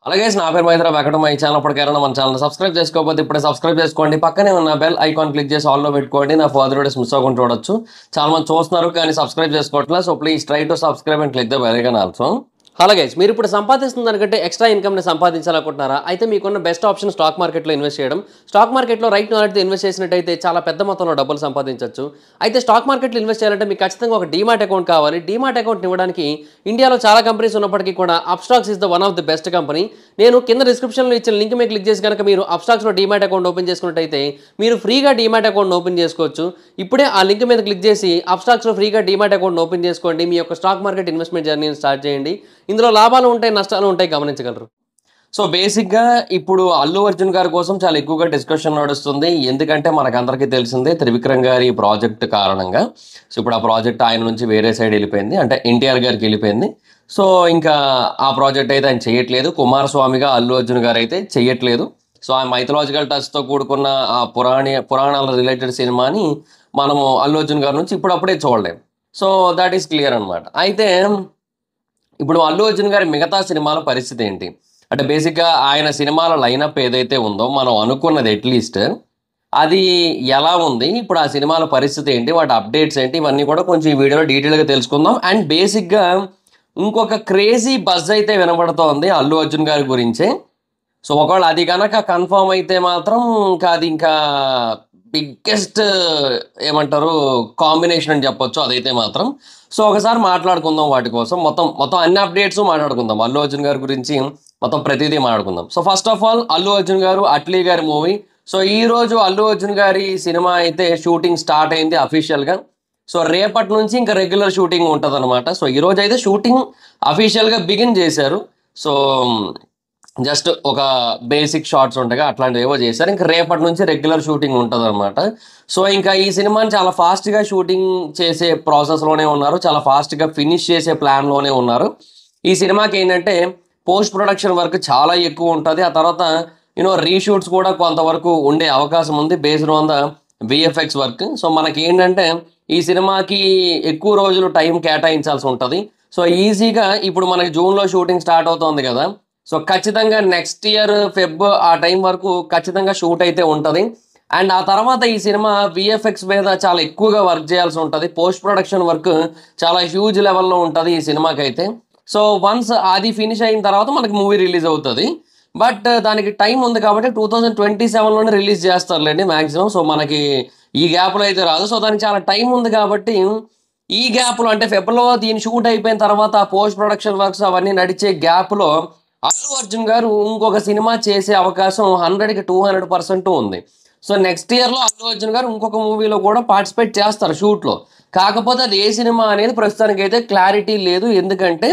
అలాగే నా పేరు మైత్ర వెంకట మై ఛానల్ అప్పటికైనా మన ఛానల్ సబ్స్క్రైబ్ చేసుకోకపోతే ఇప్పుడే సబ్స్క్రైబ్ చేసుకోండి. పక్కనే ఉన్న బెల్ ఐకాన్ క్లిక్ చేసి ఆల్లో పెట్టుకోండి. నా ఫర్దర్ వీడియోస్ మిస్ అవ్వకుండా చూడొచ్చు. చాలా మంది చూస్తున్నారు కానీ సబ్స్క్రైబ్ చేసుకోవట్లేదు. So please try to subscribe and click the bell icon also. అలాగే మీరు ఇప్పుడు సంపాదిస్తున్న దానికంటే ఎక్స్ట్రా ఇన్కమ్ని సంపాదించాలనుకుంటున్నారా? అయితే మీకున్న బెస్ట్ ఆప్షన్ స్టాక్ మార్కెట్లో ఇన్వెస్ట్ చేయడం. స్టాక్ మార్కెట్లో రైట్ నాలెడ్జ్ ఇన్వెస్ట్ చేసినట్టయితే చాలా పెద్ద మొత్తంలో డబ్బులు సంపాదించవచ్చు. అయితే స్టాక్ మార్కెట్లో ఇన్వెస్ట్ చేయాలంటే మీకు ఖచ్చితంగా ఒక డీమాట్ అకౌంట్ కావాలి. డీమాట్ అకౌంట్ ఇవ్వడానికి ఇండియాలో చాలా కంపెనీస్ ఉన్నప్పటికీ కూడా Upstox is the one of the best company. నేను కింద డిస్క్రిప్షన్లో ఇచ్చిన లింక్ మీద క్లిక్ చేసి కనుక మీరు అప్స్టాక్స్లో డీమాట్ అకౌంట్ ఓపెన్ చేసుకున్నట్టయితే మీరు ఫ్రీగా డీమాట్ అకౌంట్ ఓపెన్ చేసుకోవచ్చు. ఇప్పుడే ఆ లింక్ మీద క్లిక్ చేసి అప్స్టాక్స్లో ఫ్రీగా డీమాట్ అకౌంట్ ఓపెన్ చేసుకోండి. మీ యొక్క స్టాక్ మార్కెట్ ఇన్వెస్ట్మెంట్ జర్నీని స్టార్ట్ చేయండి. ఇందులో లాభాలు ఉంటాయి, నష్టాలు ఉంటాయి, గమనించగలరు. సో బేసిక్గా ఇప్పుడు అల్లు అర్జున్ గారి కోసం చాలా ఎక్కువగా డిస్కషన్ నడుస్తుంది. ఎందుకంటే మనకందరికీ తెలిసిందే త్రివిక్రమ్ గారి ప్రాజెక్ట్ కారణంగా. సో ఇప్పుడు ఆ ప్రాజెక్ట్ ఆయన నుంచి వేరే సైడ్ వెళ్ళిపోయింది, అంటే ఎన్టీఆర్ గారికి వెళ్ళిపోయింది. సో ఇంకా ఆ ప్రాజెక్ట్ అయితే ఆయన చేయట్లేదు. కుమారస్వామిగా అల్లు అర్జున్ గారు అయితే చేయట్లేదు. సో ఆ మైథలాజికల్ టచ్తో కూడుకున్న ఆ పురాణాల రిలేటెడ్ సినిమాని మనము అల్లు అర్జున్ గారి నుంచి ఇప్పుడప్పుడే చూడలేము. సో దట్ ఈస్ క్లియర్ అనమాట. అయితే ఇప్పుడు అల్లు అర్జున్ గారి మిగతా సినిమాల పరిస్థితి ఏంటి అంటే బేసిక్గా ఆయన సినిమాల లైనప్ ఏదైతే ఉందో మనం అనుకున్నది అట్లీస్ట్ అది ఎలా ఉంది, ఇప్పుడు ఆ సినిమాల పరిస్థితి ఏంటి, వాటి అప్డేట్స్ ఏంటి, ఇవన్నీ కూడా కొంచెం ఈ వీడియోలో డీటెయిల్గా తెలుసుకుందాం. అండ్ బేసిక్గా ఇంకొక క్రేజీ బజ్ అయితే వినబడుతోంది అల్లు అర్జున్ గారి గురించే. సో ఒకవేళ అది కనుక కన్ఫర్మ్ అయితే మాత్రం అది ఇంకా బిగ్గెస్ట్ ఏమంటారు కాంబినేషన్ అని చెప్పొచ్చు అదైతే మాత్రం. సో ఒకసారి మాట్లాడుకుందాం వాటి కోసం, మొత్తం అన్ని అప్డేట్స్ మాట్లాడుకుందాం. అల్లు అర్జున్ గారి గురించి మొత్తం ప్రతిదీ మాట్లాడుకుందాం. So first of all Allu Arjun గారు అట్లీ గారి మూవీ. సో ఈరోజు అల్లు అర్జున్ గారి సినిమా అయితే షూటింగ్ స్టార్ట్ అయింది అఫీషియల్గా. సో రేపటి నుంచి ఇంకా రెగ్యులర్ షూటింగ్ ఉంటుంది అనమాట. సో ఈరోజు అయితే షూటింగ్ అఫీషియల్గా బిగిన్ చేశారు. సో జస్ట్ ఒక బేసిక్ షార్ట్స్ ఉంటాయి అట్లాంటివి ఏవో చేశారు. ఇంకా రేపటి నుంచి రెగ్యులర్ షూటింగ్ ఉంటుంది అనమాట. సో ఇంకా ఈ సినిమాని చాలా ఫాస్ట్గా షూటింగ్ చేసే ప్రాసెస్లోనే ఉన్నారు, చాలా ఫాస్ట్గా ఫినిష్ చేసే ప్లాన్లోనే ఉన్నారు. ఈ సినిమాకి ఏంటంటే పోస్ట్ ప్రొడక్షన్ వర్క్ చాలా ఎక్కువ ఉంటుంది. ఆ తర్వాత రీషూట్స్ కూడా కొంతవరకు ఉండే అవకాశం ఉంది based on the VFX work. So మనకి ఏంటంటే ఈ సినిమాకి ఎక్కువ రోజులు టైం కేటాయించాల్సి ఉంటుంది. సో ఈజీగా ఇప్పుడు మనకి జూన్లో షూటింగ్ స్టార్ట్ అవుతుంది కదా, సో ఖచ్చితంగా నెక్స్ట్ ఇయర్ ఫెబ్ ఆ టైం వరకు ఖచ్చితంగా షూట్ అయితే ఉంటుంది. అండ్ ఆ తర్వాత ఈ సినిమా విఎఫ్ఎక్స్ మీద చాలా ఎక్కువగా వర్క్ చేయాల్సి ఉంటుంది. పోస్ట్ ప్రొడక్షన్ వర్క్ చాలా హ్యూజ్ లెవెల్లో ఉంటుంది ఈ సినిమాకి అయితే. సో వన్స్ అది ఫినిష్ అయిన తర్వాత మనకి మూవీ రిలీజ్ అవుతుంది. బట్ దానికి టైం ఉంది కాబట్టి 2027లోనే రిలీజ్ చేస్తారులేండి మ్యాక్సిమం. సో మనకి ఈ గ్యాప్లో అయితే రాదు. సో దానికి చాలా టైం ఉంది కాబట్టి ఈ గ్యాప్లో అంటే ఫెబ్లో దీని షూట్ అయిపోయిన తర్వాత పోస్ట్ ప్రొడక్షన్ వర్క్స్ అవన్నీ నడిచే గ్యాప్లో అల్లు అర్జున్ గారు ఇంకొక సినిమా చేసే అవకాశం 100కి 200% ఉంది. సో నెక్స్ట్ ఇయర్లో అల్లు అర్జున్ గారు ఇంకొక మూవీలో కూడా పార్టిసిపేట్ చేస్తారు షూట్లో. కాకపోతే అది ఏ సినిమా అనేది ప్రస్తుతానికి అయితే క్లారిటీ లేదు. ఎందుకంటే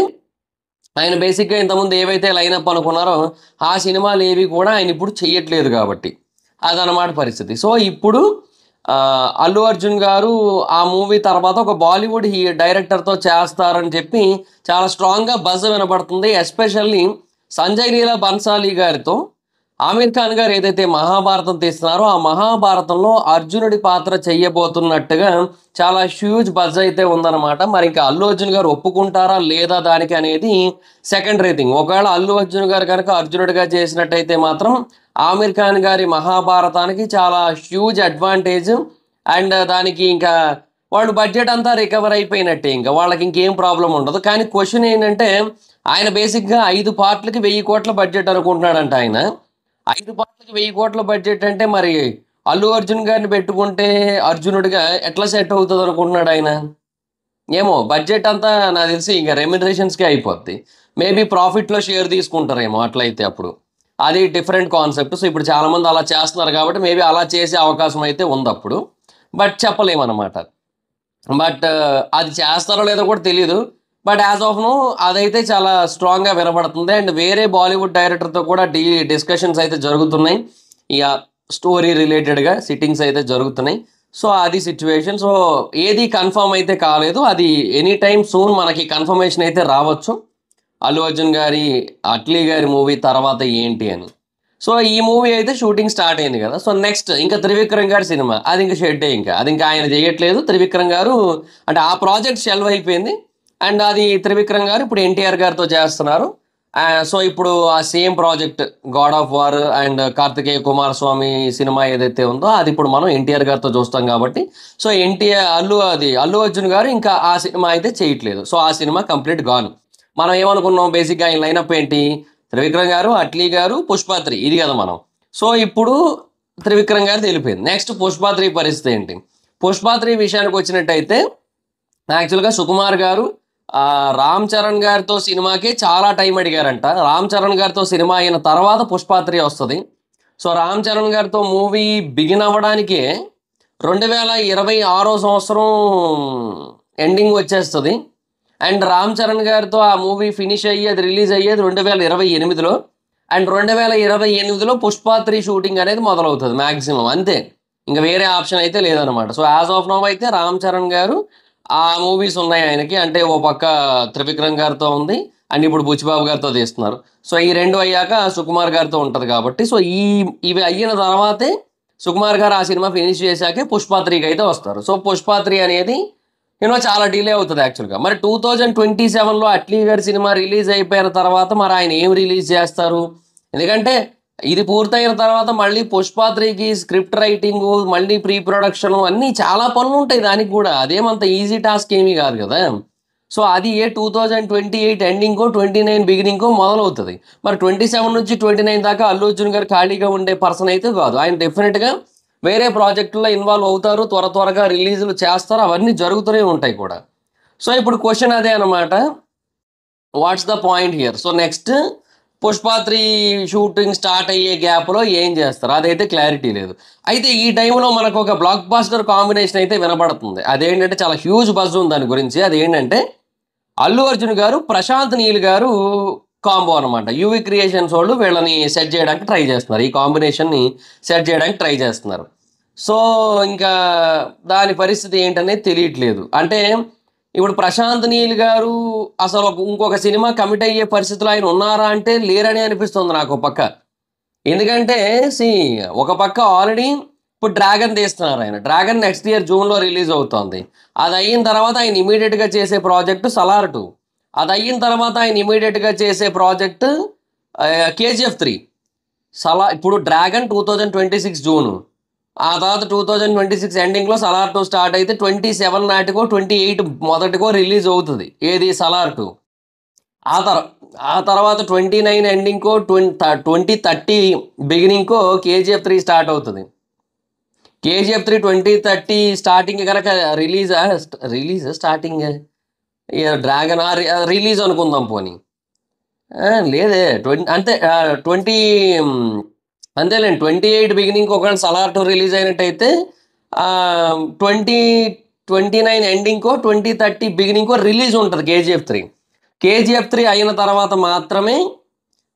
ఆయన బేసిక్గా ఇంతకుముందు ఏవైతే లైనప్ అనుకున్నారో ఆ సినిమాలు ఏవి కూడా ఆయన ఇప్పుడు చెయ్యట్లేదు కాబట్టి అదనమాట పరిస్థితి. సో ఇప్పుడు అల్లు అర్జున్ గారు ఆ మూవీ తర్వాత ఒక బాలీవుడ్ డైరెక్టర్తో చేస్తారని చెప్పి చాలా స్ట్రాంగ్గా బజ్ వినపడుతుంది. ఎస్పెషల్లీ సంజయ్ లీలా బన్సాలి గారితో ఆమీర్ ఖాన్ గారు ఏదైతే మహాభారతం తీస్తున్నారో ఆ మహాభారతంలో అర్జునుడి పాత్ర చెయ్యబోతున్నట్టుగా చాలా హ్యూజ్ బజ్ అయితే ఉందన్నమాట. మరి ఇంకా అల్లు అర్జున్ గారు ఒప్పుకుంటారా లేదా దానికి అనేది సెకండరీ థింగ్. ఒకవేళ అల్లు అర్జున్ గారు కనుక అర్జునుడిగా చేసినట్టయితే మాత్రం ఆమీర్ ఖాన్ గారి మహాభారతానికి చాలా హ్యూజ్ అడ్వాంటేజ్. అండ్ దానికి ఇంకా వాళ్ళు బడ్జెట్ అంతా రికవర్ అయిపోయినట్టే, ఇంకా వాళ్ళకి ఇంకేం ప్రాబ్లం ఉండదు. కానీ క్వశ్చన్ ఏంటంటే ఆయన బేసిక్గా 5 పార్ట్లకి 1000 కోట్ల బడ్జెట్ అనుకుంటున్నాడంట. ఆయన 5 పార్ట్లకి 1000 కోట్ల బడ్జెట్ అంటే మరి అల్లు అర్జున్ గారిని పెట్టుకుంటే అర్జునుడిగా ఎట్లా సెట్ అవుతుంది అనుకుంటున్నాడు ఆయన. ఏమో బడ్జెట్ అంతా నాకు తెలిసి ఇంకా రెమ్యునరేషన్స్కే అయిపోద్ది. మేబీ ప్రాఫిట్లో షేర్ తీసుకుంటారేమో అట్లయితే, అప్పుడు అది డిఫరెంట్ కాన్సెప్ట్. సో ఇప్పుడు చాలామంది అలా చేస్తున్నారు కాబట్టి మేబీ అలా చేసే అవకాశం అయితే ఉంది అప్పుడు, బట్ చెప్పలేమన్నమాట. బట్ అది చేస్తారో లేదో కూడా తెలియదు. బట్ యాజ్ ఆఫ్ నో అదైతే చాలా స్ట్రాంగ్గా వినబడుతుంది. అండ్ వేరే బాలీవుడ్ డైరెక్టర్తో కూడా డిస్కషన్స్ అయితే జరుగుతున్నాయి, ఇక స్టోరీ రిలేటెడ్గా సిట్టింగ్స్ అయితే జరుగుతున్నాయి. సో అది సిచ్యువేషన్. సో ఏది కన్ఫర్మ్ అయితే కాలేదు, అది ఎనీ టైమ్ సూన్ మనకి కన్ఫర్మేషన్ అయితే రావచ్చు అల్లు అర్జున్ గారి అట్లీ గారి మూవీ తర్వాత ఏంటి అని. సో ఈ మూవీ అయితే షూటింగ్ స్టార్ట్ అయింది కదా. సో నెక్స్ట్ ఇంకా త్రివిక్రమ్ గారి సినిమా, అది ఇంకా షెడ్ అది ఇంకా ఆయన చేయట్లేదు. త్రివిక్రమ్ గారు అంటే ఆ ప్రాజెక్ట్ షెల్వ్ అయిపోయింది. అండ్ అది త్రివిక్రమ్ గారు ఇప్పుడు ఎన్టీఆర్ గారితో చేస్తున్నారు. సో ఇప్పుడు ఆ same project God of War and Karthikeya Kumaraswamy cinema ఏదైతే ఉందో అది ఇప్పుడు మనం ఎన్టీఆర్ గారితో చూస్తాం కాబట్టి సో అల్లు అర్జున్ గారు ఇంకా ఆ సినిమా అయితే చేయట్లేదు. సో ఆ సినిమా కంప్లీట్ గాను. మనం ఏమనుకున్నాం బేసిక్గా ఆయన లైనప్ ఏంటి, త్రివిక్రమ్ గారు, అట్లీ గారు, పుష్ప 3 ఇది కదా మనం. సో ఇప్పుడు త్రివిక్రమ్ గారు తెలిపోయింది. నెక్స్ట్ పుష్ప 3 పరిస్థితి ఏంటి? పుష్ప 3 విషయానికి వచ్చినట్టయితే యాక్చువల్గా సుకుమార్ గారు రామ్ చరణ్ గారితో సినిమాకి చాలా టైం అడిగారంట. రామ్ చరణ్ గారితో సినిమా అయిన తర్వాత పుష్ప 3 వస్తుంది. సో రామ్ చరణ్ గారితో మూవీ బిగిన్ అవ్వడానికే 2026 సంవత్సరం ఎండింగ్ వచ్చేస్తుంది. అండ్ రామ్ చరణ్ గారితో ఆ మూవీ ఫినిష్ అయ్యేది, రిలీజ్ అయ్యేది 2028లో. అండ్ 2028లో పుష్ప 3 షూటింగ్ అనేది మొదలవుతుంది మ్యాక్సిమం, అంతే. ఇంకా వేరే ఆప్షన్ అయితే లేదనమాట. సో యాజ్ ఆఫ్ నౌ అయితే రామ్ చరణ్ గారు ఆ మూవీస్ ఉన్నాయి ఆయనకి. అంటే ఓ పక్క త్రివిక్రమ్ గారితో ఉంది అండ్ ఇప్పుడు బుచ్చిబాబు గారితో తీస్తున్నారు. సో ఈ రెండు అయ్యాక సుకుమార్ గారితో ఉంటుంది కాబట్టి సో ఇవి అయిన తర్వాతే సుకుమార్ గారు ఆ సినిమా ఫినిష్ చేశాకే పుష్ప 3కి అయితే వస్తారు. సో పుష్ప 3 అనేది చాలా డిలే అవుతుంది యాక్చువల్గా. మరి 2027లో అట్లీ గారి సినిమా రిలీజ్ అయిపోయిన తర్వాత మరి ఆయన ఏం రిలీజ్ చేస్తారు? ఎందుకంటే ఇది పూర్తయిన తర్వాత మళ్ళీ పుష్ప 3కి స్క్రిప్ట్ రైటింగ్, మళ్ళీ ప్రీ ప్రొడక్షన్ అన్నీ చాలా పనులు ఉంటాయి దానికి కూడా. అదేమంత ఈజీ టాస్క్ ఏమీ కాదు కదా. సో అది 2028 ఎండింగ్కో 29 బిగినింగ్కో మొదలవుతుంది. మరి 27 నుంచి 29 దాకా అల్లు అర్జున్ గారు ఖాళీగా ఉండే పర్సన్ అయితే కాదు. ఆయన డెఫినెట్గా వేరే ప్రాజెక్టుల్లో ఇన్వాల్వ్ అవుతారు, త్వరగా రిలీజులు చేస్తారు, అవన్నీ జరుగుతూనే ఉంటాయి కూడా. సో ఇప్పుడు క్వశ్చన్ అదే అనమాట, what's the point here? So next Pushpa 3 shooting start అయ్యే గ్యాప్లో ఏం చేస్తారు అదైతే క్లారిటీ లేదు. అయితే ఈ టైంలో మనకు ఒక బ్లాక్ బాస్టర్ కాంబినేషన్ అయితే వినపడుతుంది. అదేంటంటే చాలా హ్యూజ్ బజ్ ఉంది దాని గురించి. అదేంటంటే అల్లు అర్జున్ గారు, ప్రశాంత్ నీల్ గారు కాంబో అనమాట. యూవి క్రియేషన్స్ వాళ్ళు వీళ్ళని సెట్ చేయడానికి ట్రై చేస్తున్నారు, ఈ కాంబినేషన్ని సెట్ చేయడానికి ట్రై చేస్తున్నారు. సో ఇంకా దాని పరిస్థితి ఏంటనేది తెలియట్లేదు. అంటే ఇప్పుడు ప్రశాంత్ నీల్ గారు అసలు ఇంకొక సినిమా కమిట్ అయ్యే పరిస్థితులు ఆయన ఉన్నారా అంటే లేరని అనిపిస్తుంది నాకు పక్క. ఎందుకంటే ఒక పక్క ఆల్రెడీ ఇప్పుడు డ్రాగన్ తీస్తున్నారు ఆయన. డ్రాగన్ నెక్స్ట్ ఇయర్ జూన్లో రిలీజ్ అవుతుంది. అది అయిన తర్వాత ఆయన ఇమీడియట్గా చేసే ప్రాజెక్టు సలార్ 2. అది అయిన తర్వాత ఆయన ఇమీడియట్గా చేసే ప్రాజెక్టు KGF 3. ఇప్పుడు డ్రాగన్ 2026 జూను, ఆ తర్వాత 2026 ఎండింగ్లో సలార్ 2 స్టార్ట్ అయితే 27 నాటికో 28 మొదటికో రిలీజ్ అవుతుంది ఏది సలార్ 2. ఆ తర్వాత 29 ఎండింగ్కో 2030 బిగినింగ్కో KGF 3 స్టార్ట్ అవుతుంది. KGF 3 2030 స్టార్టింగ్ కనుక రిలీజ్ స్టార్టింగ్ డ్రాగన్ రిలీజ్ అనుకుందాం పోనీ. లేదే అంతే 20 అంతేలేండి 28 బిగినింగ్ ఒకవేళ సలార్ 2 రిలీజ్ అయినట్టయితే 2029 ఎండింగ్కో 2030 బిగినింగ్కో రిలీజ్ ఉంటుంది KGF 3 అయిన తర్వాత మాత్రమే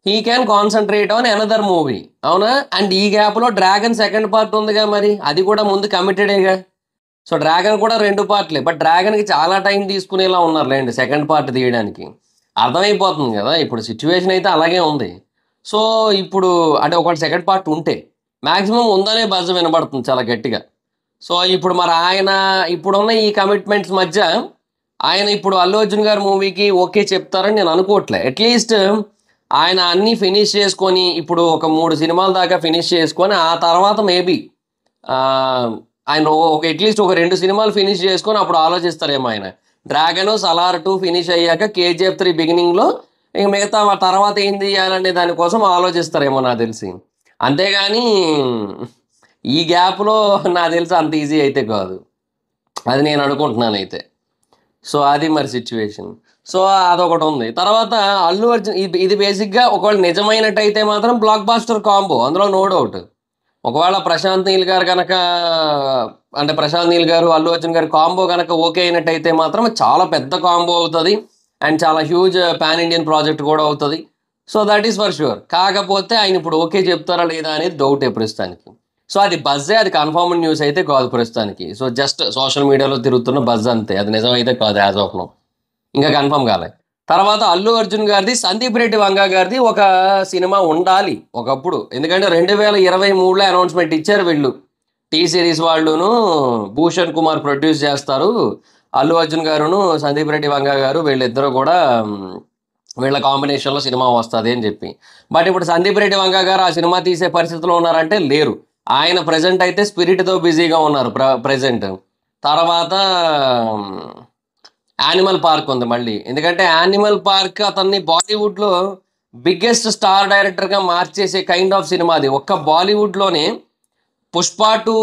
he can concentrate on another movie, అవునా? అండ్ ఈ గ్యాప్లో డ్రాగన్ సెకండ్ పార్ట్ ఉందిగా, మరి అది కూడా ముందు కమిటెడేగా. సో డ్రాగన్ కూడా 2 పార్ట్లే, బట్ డ్రాగన్కి చాలా టైం తీసుకునేలా ఉన్నారులేండి సెకండ్ పార్ట్ తీయడానికి. అర్థమైపోతుంది కదా ఇప్పుడు సిచ్యువేషన్ అయితే అలాగే ఉంది. సో ఇప్పుడు అంటే ఒకటి సెకండ్ పార్ట్ ఉంటే మ్యాక్సిమం ఉందనే బజ్ వినబడుతుంది చాలా గట్టిగా. సో ఇప్పుడు మరి ఆయన ఇప్పుడున్న ఈ కమిట్మెంట్స్ మధ్య ఆయన ఇప్పుడు అల్లు అర్జున్ గారి మూవీకి ఓకే చెప్తారని నేను అనుకోవట్లే. అట్లీస్ట్ ఆయన అన్నీ ఫినిష్ చేసుకొని ఇప్పుడు ఒక 3 సినిమాల దాకా ఫినిష్ చేసుకొని ఆ తర్వాత మేబీ ఆయన అట్లీస్ట్ ఒక 2 సినిమాలు ఫినిష్ చేసుకొని అప్పుడు ఆలోచిస్తారేమో ఆయన. డ్రాగన్, సలార్ 2 ఫినిష్ అయ్యాక KGF 3 బిగినింగ్లో ఇంక మిగతా తర్వాత ఏం చేయాలనే దానికోసం ఆలోచిస్తారేమో నాకు తెలిసి. అంతేగాని ఈ గ్యాప్లో నాకు తెలిసి అంత ఈజీ అయితే కాదు, అది నేను అనుకుంటున్నాను అయితే. సో అది మరి సిచ్యువేషన్. సో అదొకటి ఉంది. తర్వాత అల్లు అర్జున్ ఇది బేసిక్గా ఒకవేళ నిజమైనట్టయితే మాత్రం బ్లాక్ బాస్టర్ కాంబో, అందులో నో డౌట్. ఒకవేళ ప్రశాంత్ నీల్ గారు కనుక అంటే ప్రశాంత్ నీల్ గారు అల్లు అర్జున్ గారి కాంబో కనుక ఓకే అయినట్టయితే మాత్రం చాలా పెద్ద కాంబో అవుతుంది అండ్ చాలా హ్యూజ్ పాన్ ఇండియన్ ప్రాజెక్ట్ కూడా అవుతుంది. So that is for sure. కాకపోతే ఆయన ఇప్పుడు ఓకే చెప్తారా లేదా అనేది డౌటే ప్రస్తుతానికి. సో అది బజ్జే, అది కన్ఫర్మ్ న్యూస్ అయితే కాదు ప్రస్తుతానికి. సో జస్ట్ సోషల్ మీడియాలో తిరుగుతున్న బజ్ అంతే, అది నిజమైతే కాదు యాజ్ ఆఫ్ నౌ, ఇంకా కన్ఫర్మ్ కాలే. తర్వాత అల్లు అర్జున్ గారిది, సందీప్ రెడ్డి వంగ గారిది ఒక సినిమా ఉండాలి ఒకప్పుడు. ఎందుకంటే 2023లో అనౌన్స్మెంట్ ఇచ్చారు వీళ్ళు, టీ సిరీస్ వాళ్ళును భూషణ్ కుమార్ ప్రొడ్యూస్ చేస్తారు, అల్లు అర్జున్ గారును సందీప్ రెడ్డి వంగ గారు వీళ్ళిద్దరూ కూడా వీళ్ళ కాంబినేషన్లో సినిమా వస్తుంది అని చెప్పి. బట్ ఇప్పుడు సందీప్ రెడ్డి వంగ గారు ఆ సినిమా తీసే పరిస్థితిలో ఉన్నారంటే లేరు. ఆయన ప్రజెంట్ అయితే స్పిరిట్తో బిజీగా ఉన్నారు ప్రజెంట్. తర్వాత యానిమల్ పార్క్ ఉంది మళ్ళీ. ఎందుకంటే యానిమల్ పార్క్ అతన్ని బాలీవుడ్లో బిగ్గెస్ట్ స్టార్ డైరెక్టర్గా మార్చేసే కైండ్ ఆఫ్ సినిమా అది. ఒక్క బాలీవుడ్లోనే పుష్ప 2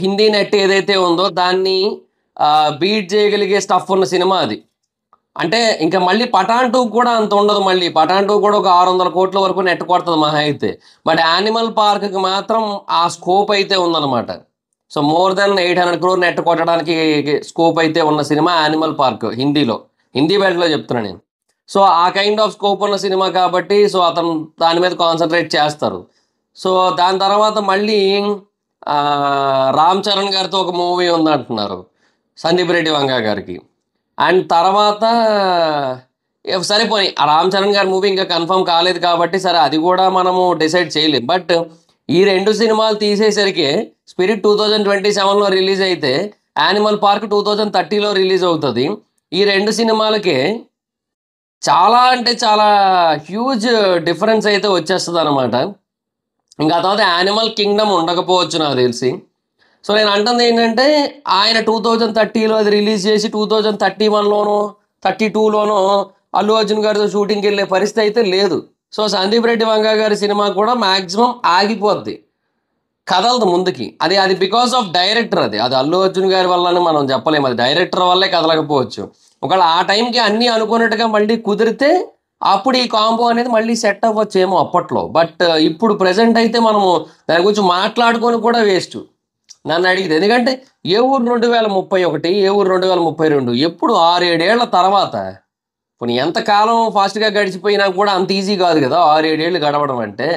హిందీ నెట్ ఏదైతే ఉందో దాన్ని బీట్ చేయగలిగే స్టఫ్ ఉన్న సినిమా అది. అంటే ఇంకా మళ్ళీ పఠాన్ 2 కూడా అంత ఉండదు. మళ్ళీ పఠాన్ 2 కూడా ఒక 600 కోట్ల వరకు నెట్ కొడుతుంది మహా అయితే. బట్ యానిమల్ పార్క్కి మాత్రం ఆ స్కోప్ అయితే ఉందన్నమాట. So more than 800 crore net కొట్టడానికి స్కోప్ అయితే ఉన్న సినిమా యానిమల్ పార్క్ హిందీలో. హిందీ బెల్ట్లో చెప్తున్నాను నేను. సో ఆ కైండ్ ఆఫ్ స్కోప్ ఉన్న సినిమా కాబట్టి సో అతను దాని మీద కాన్సన్ట్రేట్ చేస్తారు. సో దాని తర్వాత మళ్ళీ రామ్ చరణ్ గారితో ఒక మూవీ ఉందంటున్నారు సందీప్ రెడ్డి వంగ గారికి. అండ్ తర్వాత సరిపోయి ఆ రామ్ చరణ్ గారి మూవీ ఇంకా కన్ఫర్మ్ కాలేదు కాబట్టి సరే అది కూడా మనము డిసైడ్ చేయలేం. బట్ ఈ 2 సినిమాలు తీసేసరికి స్పిరిట్ 2027లో రిలీజ్ అయితే యానిమల్ పార్క్ 2030లో రిలీజ్ అవుతుంది. ఈ 2 సినిమాలకే చాలా అంటే చాలా హ్యూజ్ డిఫరెన్స్ అయితే వచ్చేస్తుంది అనమాట. ఇంకా తర్వాత యానిమల్ కింగ్డమ్ ఉండకపోవచ్చు నాకు తెలిసి. సో నేను అంటుంది ఏంటంటే ఆయన 2030లో అది రిలీజ్ చేసి 2031లోనో 32లోనో అల్లు అర్జున్ గారితో షూటింగ్కి వెళ్ళే పరిస్థితి అయితే లేదు. సో సందీప్ రెడ్డి వంగ గారి సినిమా కూడా మ్యాక్సిమం ఆగిపోద్ది, కదలదు ముందుకి. అది బికాస్ ఆఫ్ డైరెక్టర్. అది అల్లు అర్జున్ గారి వల్లనే మనం చెప్పలేము, అది డైరెక్టర్ వల్లే కదలకపోవచ్చు. ఒకవేళ ఆ టైంకి అన్నీ అనుకున్నట్టుగా మళ్ళీ కుదిరితే అప్పుడు ఈ కాంబో అనేది మళ్ళీ సెట్ అవ్వచ్చేమో అప్పట్లో. బట్ ఇప్పుడు ప్రజెంట్ అయితే మనము దాని గురించి మాట్లాడుకొని కూడా వేస్ట్ నన్ను అడిగితే. ఎందుకంటే ఏ ఊరు 2031, ఏ ఊరు 2032, ఎప్పుడు 6-7 ఏళ్ల తర్వాత. కొన్ని ఎంతకాలం ఫాస్ట్గా గడిచిపోయినా కూడా అంత ఈజీ కాదు కదా 6-7 ఏళ్ళు గడవడం అంటే.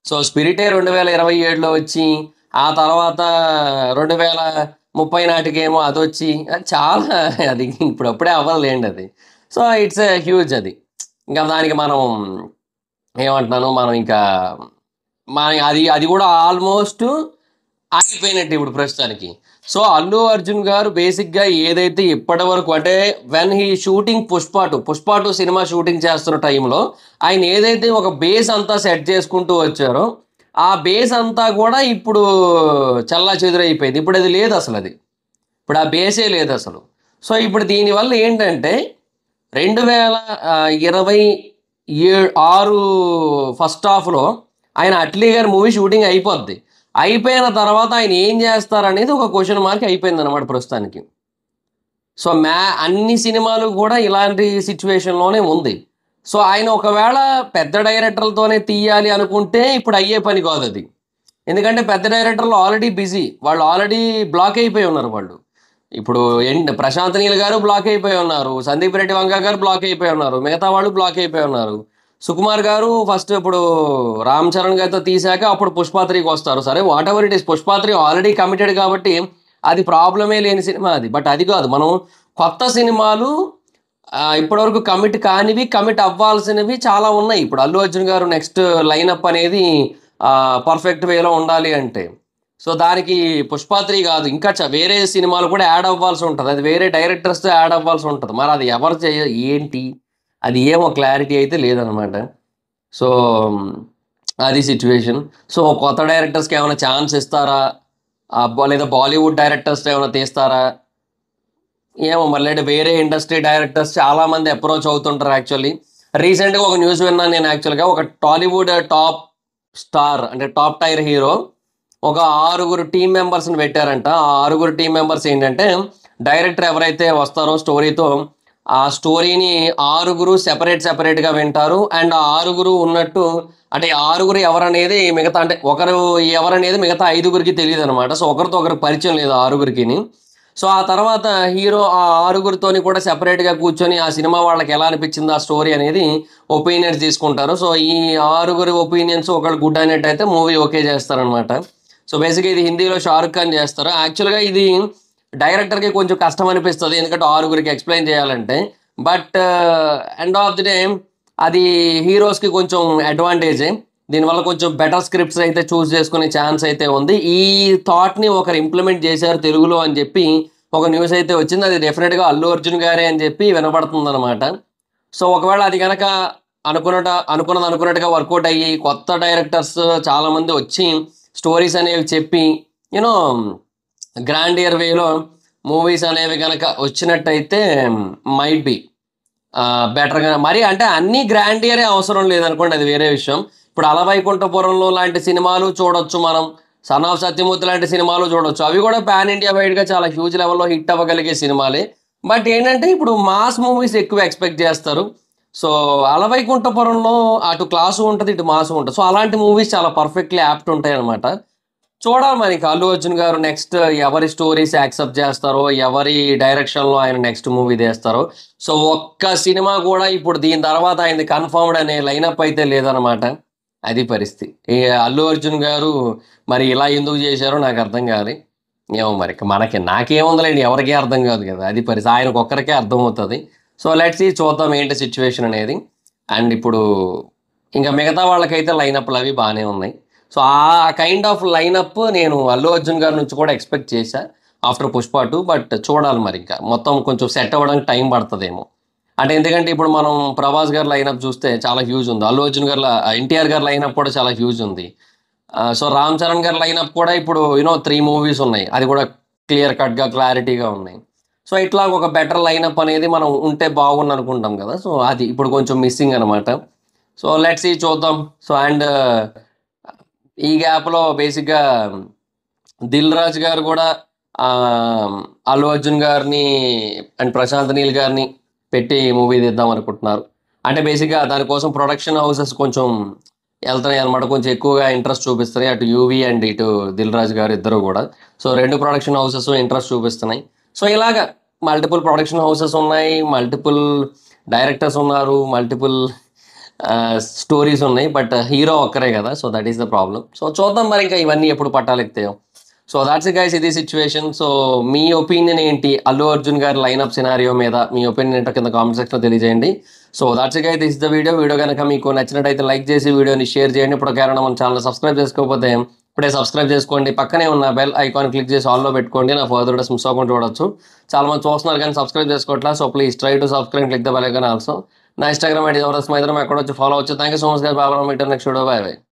సో స్పిరిటే 2027లో వచ్చి ఆ తర్వాత 2030 నాటికేమో అది వచ్చి చాలా అది ఇప్పుడప్పుడే అవ్వలేండి అది. సో ఇట్స్ ఏ హ్యూజ్ అది. ఇంకా దానికి మనం ఏమంటున్నాను, మనం ఇంకా అది కూడా ఆల్మోస్ట్ ఆగిపోయినట్టు ఇప్పుడు ప్రస్తుతానికి. సో అల్లు అర్జున్ గారు బేసిక్గా ఏదైతే ఇప్పటి వరకు అంటే when he shooting Pushpa 2 cinema shooting చేస్తున్న టైంలో ఆయన ఏదైతే ఒక బేస్ అంతా సెట్ చేసుకుంటూ వచ్చారో ఆ బేస్ అంతా కూడా ఇప్పుడు చల్లా చెదురైపోయింది. ఇప్పుడు అది లేదు అసలు, ఇప్పుడు ఆ బేసే లేదు అసలు. సో ఇప్పుడు దీనివల్ల ఏంటంటే 2026 ఫస్ట్ హాఫ్లో ఆయన అట్లీ గారి మూవీ షూటింగ్ అయిపోద్ది. అయిపోయిన తర్వాత ఆయన ఏం చేస్తారనేది ఒక క్వశ్చన్ మార్క్ అయిపోయింది అనమాట ప్రస్తుతానికి. సో అన్ని సినిమాలు కూడా ఇలాంటి సిచ్యువేషన్లోనే ఉంది. సో ఆయన ఒకవేళ పెద్ద డైరెక్టర్లతోనే తీయాలి అనుకుంటే ఇప్పుడు అయ్యే పని కాదు అది. ఎందుకంటే పెద్ద డైరెక్టర్లు ఆల్రెడీ బిజీ, వాళ్ళు ఆల్రెడీ బ్లాక్ అయిపోయి ఉన్నారు. వాళ్ళు ఇప్పుడు ప్రశాంత్ నీల్ గారు బ్లాక్ అయిపోయి ఉన్నారు, సందీప్ రెడ్డి వంగ గారు బ్లాక్ అయిపోయి ఉన్నారు, మిగతా వాళ్ళు బ్లాక్ అయిపోయి ఉన్నారు. సుకుమార్ గారు ఫస్ట్ ఇప్పుడు రామ్ చరణ్ గారితో తీసాక అప్పుడు పుష్ప 3కి వస్తారు. సరే what ever it is, Pushpa 3 already committed కాబట్టి అది ప్రాబ్లమే లేని సినిమా అది. బట్ అది కాదు, మనం కొత్త సినిమాలు ఇప్పటివరకు కమిట్ అవ్వాల్సినవి చాలా ఉన్నాయి. ఇప్పుడు అల్లు అర్జున్ గారు నెక్స్ట్ లైనప్ అనేది పర్ఫెక్ట్ వేలో ఉండాలి అంటే సో దానికి పుష్ప 3 కాదు, ఇంకా వేరే సినిమాలు కూడా యాడ్ అవ్వాల్సి ఉంటుంది. అది వేరే డైరెక్టర్స్తో యాడ్ అవ్వాల్సి ఉంటుంది. మరి అది ఎవరు ఏంటి అది ఏమో క్లారిటీ అయితే లేదనమాట. సో అది సిచ్యువేషన్. సో కొత్త డైరెక్టర్స్కి ఏమైనా ఛాన్స్ ఇస్తారా, లేదా బాలీవుడ్ డైరెక్టర్స్తో ఏమైనా తీస్తారా ఏమో. మళ్ళీ వేరే ఇండస్ట్రీ డైరెక్టర్స్ చాలామంది అప్రోచ్ అవుతుంటారు. యాక్చువల్లీ రీసెంట్గా ఒక న్యూస్ విన్నాను నేను. యాక్చువల్గా ఒక టాలీవుడ్ టాప్ స్టార్ అంటే టాప్ టైర్ హీరో ఒక 6 టీం మెంబర్స్ని పెట్టారంట. ఆ 6 టీం మెంబర్స్ ఏంటంటే డైరెక్టర్ ఎవరైతే వస్తారో స్టోరీతో ఆ స్టోరీని 6 సెపరేట్గా వింటారు. అండ్ ఆ 6 ఉన్నట్టు అంటే 6 ఎవరనేది మిగతా అంటే ఒకరు ఎవరనేది మిగతా 5 తెలియదు అనమాట. సో ఒకరితో ఒకరికి పరిచయం లేదు 6కి. సో ఆ తర్వాత హీరో ఆ 6తోని కూడా సెపరేట్గా కూర్చొని ఆ సినిమా వాళ్ళకి ఎలా అనిపించింది ఆ స్టోరీ అనేది ఒపీనియన్స్ తీసుకుంటారు. సో ఈ 6 ఒపీనియన్స్ ఒకళ్ళు గుడ్ అనేటైతే మూవీ ఓకే చేస్తారనమాట. సో బేసిక్గా ఇది హిందీలో షారుఖ్ ఖాన్ చేస్తారు. యాక్చువల్గా ఇది డైరెక్టర్కి కొంచెం కష్టం అనిపిస్తుంది, ఎందుకంటే 6 ఎక్స్ప్లెయిన్ చేయాలంటే. But end of the day అది హీరోస్కి కొంచెం అడ్వాంటేజే. దీనివల్ల కొంచెం బెటర్ స్క్రిప్ట్స్ అయితే చూస్ చేసుకునే ఛాన్స్ అయితే ఉంది. ఈ థాట్ని ఒకరు ఇంప్లిమెంట్ చేశారు తెలుగులో అని చెప్పి ఒక న్యూస్ అయితే వచ్చింది. అది డెఫినెట్గా అల్లు అర్జున్ గారే అని చెప్పి వినపడుతుంది అనమాట. సో ఒకవేళ అది కనుక అనుకున్నట్టుగా వర్కౌట్ అయ్యి కొత్త డైరెక్టర్స్ చాలామంది వచ్చి స్టోరీస్ అనేవి చెప్పి యూనో గ్రాండియర్ వేలో మూవీస్ అనేవి కనుక వచ్చినట్టయితే మైట్ బి బెటర్గా మరి అంటే అన్ని గ్రాండియరే అవసరం లేదనుకోండి, అది వేరే విషయం. ఇప్పుడు అలవైకుంఠపురంలో లాంటి సినిమాలు చూడొచ్చు మనం, సన్ ఆఫ్ సత్యమూర్తి లాంటి సినిమాలు చూడొచ్చు. అవి కూడా పాన్ ఇండియా వైడ్గా చాలా హ్యూజ్ లెవెల్లో హిట్ అవ్వగలిగే సినిమాలే. బట్ ఏంటంటే ఇప్పుడు మాస్ మూవీస్ ఎక్కువ ఎక్స్పెక్ట్ చేస్తారు. సో అలవైకుంఠపురంలో అటు క్లాసు ఉంటుంది, ఇటు మాసు ఉంటుంది. సో అలాంటి మూవీస్ చాలా పర్ఫెక్ట్లీ యాప్ట్ ఉంటాయి అనమాట. చూడాలి మరి ఇంకా అల్లు అర్జున్ గారు నెక్స్ట్ ఎవరి స్టోరీస్ యాక్సెప్ట్ చేస్తారో, ఎవరి డైరెక్షన్లో ఆయన నెక్స్ట్ మూవీ తీస్తారో. సో ఒక్క సినిమా కూడా ఇప్పుడు దీని తర్వాత ఆయనది కన్ఫర్మ్డ్ అనే లైనప్ అయితే లేదనమాట. అది పరిస్థితి. ఈ అల్లు అర్జున్ గారు మరి ఇలా ఎందుకు చేశారో నాకు అర్థం కాదు. ఏమో మరి నాకేముందిలేండి, ఎవరికీ అర్థం కాదు కదా, అది పరిస్థితి. ఆయనకు ఒక్కరికే అర్థమవుతుంది. సో లెట్స్ చూద్దాం ఏంటి సిచ్యువేషన్ అనేది. అండ్ ఇప్పుడు ఇంకా మిగతా వాళ్ళకైతే లైనప్లు అవి బాగానే ఉన్నాయి. సో ఆ కైండ్ ఆఫ్ లైనప్ నేను అల్లు అర్జున్ గారి నుంచి కూడా ఎక్స్పెక్ట్ చేశా ఆఫ్టర్ పుష్ప 2. బట్ చూడాలి మరి ఇంకా మొత్తం కొంచెం సెట్ అవ్వడానికి టైం పడుతుందేమో. అంటే ఎందుకంటే ఇప్పుడు మనం ప్రభాస్ గారి లైనప్ చూస్తే చాలా హ్యూజ్ ఉంది, అల్లు అర్జున్ గారి ఎన్టీఆర్ గారి లైనప్ కూడా చాలా హ్యూజ్ ఉంది. సో రామ్ చరణ్ గారి లైనప్ కూడా ఇప్పుడు 3 మూవీస్ ఉన్నాయి, అది కూడా క్లియర్ కట్గా క్లారిటీగా ఉన్నాయి. సో ఇట్లా ఒక బెటర్ లైనప్ అనేది మనం ఉంటే బాగుంది అనుకుంటాం కదా. సో అది ఇప్పుడు కొంచెం మిస్సింగ్ అనమాట. సో లెట్స్ చూద్దాం. సో అండ్ ఈ గ్యాప్లో బేసిక్గా దిల్ రాజు గారు కూడా అల్లు అర్జున్ గారిని అండ్ ప్రశాంత్ నీల్ గారిని పెట్టి మూవీ తీద్దాం అనుకుంటున్నారు. అంటే బేసిక్గా దానికోసం ప్రొడక్షన్ హౌసెస్ కొంచెం వెళ్తున్నాయి అనమాట, కొంచెం ఎక్కువగా ఇంట్రెస్ట్ చూపిస్తున్నాయి. అటు యూవీ అండ్ ఇటు దిల్ రాజు గారు ఇద్దరు కూడా. సో 2 ప్రొడక్షన్ హౌసెస్ ఇంట్రెస్ట్ చూపిస్తున్నాయి. సో ఇలాగా మల్టిపుల్ ప్రొడక్షన్ హౌసెస్ ఉన్నాయి, మల్టిపుల్ డైరెక్టర్స్ ఉన్నారు, మల్టిపుల్ స్టోరీస్ ఉన్నాయి. బట్ హీరో ఒక్కరే కదా, so that is the problem. So చూద్దాం మరి ఇంకా ఇవన్నీ ఎప్పుడు పట్టాలెక్తాయో. సో దాట్స్ ఇట్ గైస్, ఇది సిచ్యువేషన్. సో మీ ఒపీనియన్ ఏంటి అల్లు అర్జున్ గారి లైనప్ సినారియో మీద? మీ ఒపీనియన్ ఏంటో కింద కామెంట్ సెక్షన్లో తెలియజేయండి. So that's it guys, this the video కనుక మీకు నచ్చినట్టయితే లైక్ చేసి వీడియోని షేర్ చేయండి. ఇప్పుడు కారణం మన ఛానల్ సబ్స్క్రైబ్ చేసుకోకపోతే ఇప్పుడే సబ్స్క్రైబ్ చేసుకోండి. పక్కనే ఉన్న బెల్ ఐకాన్ క్లిక్ చేసి ఆల్లో పెట్టుకోండి, నా ఫర్దర్ వీడియోస్ మిస్ అవ్వకుండా చూడొచ్చు. చాలా మంది చూస్తున్నారు కానీ సబ్స్క్రైబ్ చేసుకోవట్లేదు. So please try to subscribe, click the bell icon also. నా ఇన్స్టాగ్రామ్ ఐడి ఎవరు స్మైదరం ఎక్కడ వచ్చి ఫాలో అవచ్చు. Thank you so much guys. బాబా మీటర్ నెక్స్ట్ వీడియో. Bye by.